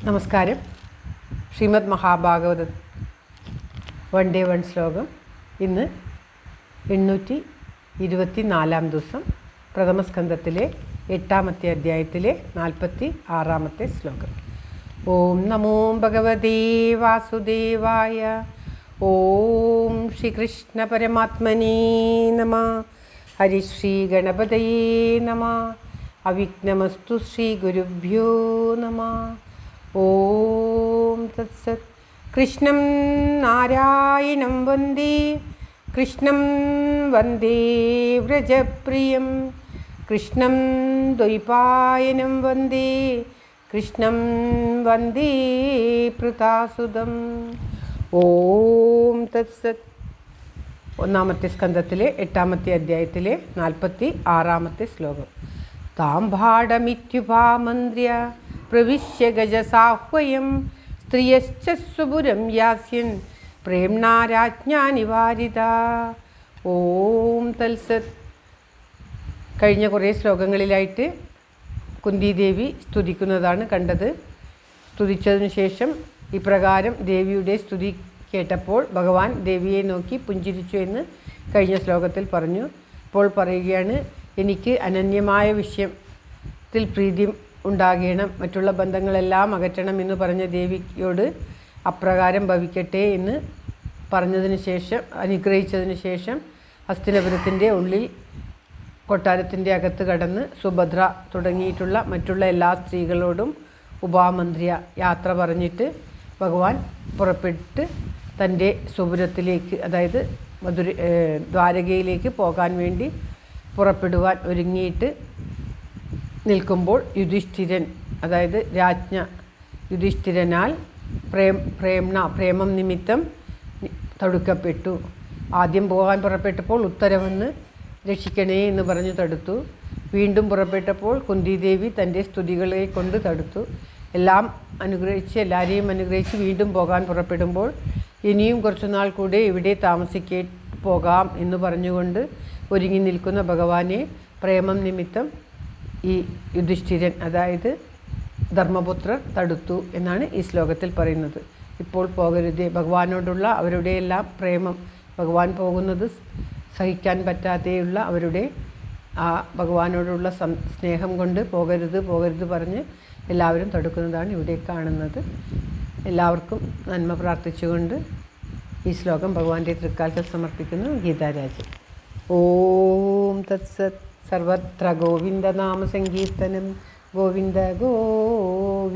നമസ്കാരം. Shrimad Mahabhagavatam one day one ശ്ലോകം. ഇന്ന് 824 ദിവസം, പ്രഥമസ്കന്ധത്തിലെ 8ാമത്തെ അധ്യായത്തിലെ 46ാമത്തെ ശ്ലോകം. ഓം നമോ ഭഗവതേ വാസുദേവായ. ഓം ശ്രീകൃഷ്ണ പരമാത്മനേ നമഃ. ഹരിശ്രീ ഗണപതയേ നമഃ. അവിഘ്നമസ്തു ശ്രീ ഗുരുഭ്യോ നമഃ. ഓം തത്സത്. കൃഷ്ണം നാരായണം വന്ദേ, കൃഷ്ണം വന്ദേ വ്രജപ്രിയം, കൃഷ്ണം ദ്വൈപായനം വന്ദേ, കൃഷ്ണം വന്ദേ പൃഥാസുതം. ഓം തത്സത്. 1ാമത്തെ സ്കന്ധത്തിലെ 8ാമത്തെ അധ്യായത്തിലെ 46ാമത്തെ ശ്ലോകം. താംഭാടമിത്യുപാമന്ത്ര്യ പ്രവിശ്യ ഗജസാഹ്വയം സ്ത്രിയശ്ച സുപുരം യാസ്യൻ പ്രേംണാ രാജ്ഞാ നിവാരിത. ഓം തത്സത്. കഴിഞ്ഞ കുറേ ശ്ലോകങ്ങളിലായിട്ട് കുന്തിദേവി സ്തുതിക്കുന്നതാണ് കണ്ടത്. സ്തുതിച്ചതിനു ശേഷം ഇപ്രകാരം ദേവിയുടെ സ്തുതി കേട്ടപ്പോൾ ഭഗവാൻ ദേവിയെ നോക്കി പുഞ്ചിരിച്ചു എന്ന് കഴിഞ്ഞ ശ്ലോകത്തിൽ പറഞ്ഞു. ഇപ്പോൾ പറയുകയാണ്, എനിക്ക് അനന്യമായ വിഷയത്തിൽ പ്രീതി ഉണ്ടാകണം, മറ്റുള്ള ബന്ധങ്ങളെല്ലാം അകറ്റണം എന്ന് പറഞ്ഞ ദേവിയോട് അപ്രകാരം ഭവിക്കട്ടെ എന്ന് പറഞ്ഞതിന് ശേഷം, അനുഗ്രഹിച്ചതിന് ശേഷം ഹസ്തിനപുരത്തിൻ്റെ ഉള്ളിൽ കൊട്ടാരത്തിൻ്റെ അകത്ത് കടന്ന് സുഭദ്ര തുടങ്ങിയിട്ടുള്ള മറ്റുള്ള എല്ലാ സ്ത്രീകളോടും ഉപാമന്ത്രിയ യാത്ര പറഞ്ഞിട്ട് ഭഗവാൻ പുറപ്പെട്ട് തൻ്റെ സുപുരത്തിലേക്ക്, അതായത് ദ്വാരകയിലേക്ക് പോകാൻ വേണ്ടി പുറപ്പെടുവാൻ ഒരുങ്ങിയിട്ട് നിൽക്കുമ്പോൾ യുധിഷ്ഠിരൻ, അതായത് രാജ്ഞ യുധിഷ്ഠിരനാൽ പ്രേമം നിമിത്തം തടുക്കപ്പെട്ടു. ആദ്യം പോകാൻ പുറപ്പെട്ടപ്പോൾ ഉത്തരവെന്ന് രക്ഷിക്കണേ എന്ന് പറഞ്ഞു തടുത്തു. വീണ്ടും പുറപ്പെട്ടപ്പോൾ കുന്തിദേവി തൻ്റെ സ്തുതികളെ കൊണ്ട് തടുത്തു. എല്ലാം അനുഗ്രഹിച്ച്, എല്ലാവരെയും അനുഗ്രഹിച്ച് വീണ്ടും പോകാൻ പുറപ്പെടുമ്പോൾ ഇനിയും കുറച്ചുനാൾ കൂടെ ഇവിടെ താമസിക്കേ പോകാം എന്ന് പറഞ്ഞുകൊണ്ട് ഒരുങ്ങി നിൽക്കുന്ന ഭഗവാനെ പ്രേമം നിമിത്തം ഈ യുധിഷ്ഠിരൻ, അതായത് ധർമ്മപുത്രർ തടുത്തു എന്നാണ് ഈ ശ്ലോകത്തിൽ പറയുന്നത്. ഇപ്പോൾ പോകരുതേ, ഭഗവാനോടുള്ള അവരുടെ എല്ലാം പ്രേമം, ഭഗവാൻ പോകുന്നത് സഹിക്കാൻ പറ്റാതെയുള്ള അവരുടെ ആ ഭഗവാനോടുള്ള സ്നേഹം കൊണ്ട് പോകരുത് പറഞ്ഞ് എല്ലാവരും തടുക്കുന്നതാണ് ഇവിടെ കാണുന്നത്. എല്ലാവർക്കും നന്മ പ്രാർത്ഥിച്ചുകൊണ്ട് ഈ ശ്ലോകം ഭഗവാന്റെ തൃക്കാൽക്കൽ സമർപ്പിക്കുന്നു. ഗീതാരാജൻ. ഓം തത്സത്. സർവത്ര ഗോവിന്ദനാമ സങ്കീർത്തനം. ഗോവിന്ദ ഗോവിന്ദ.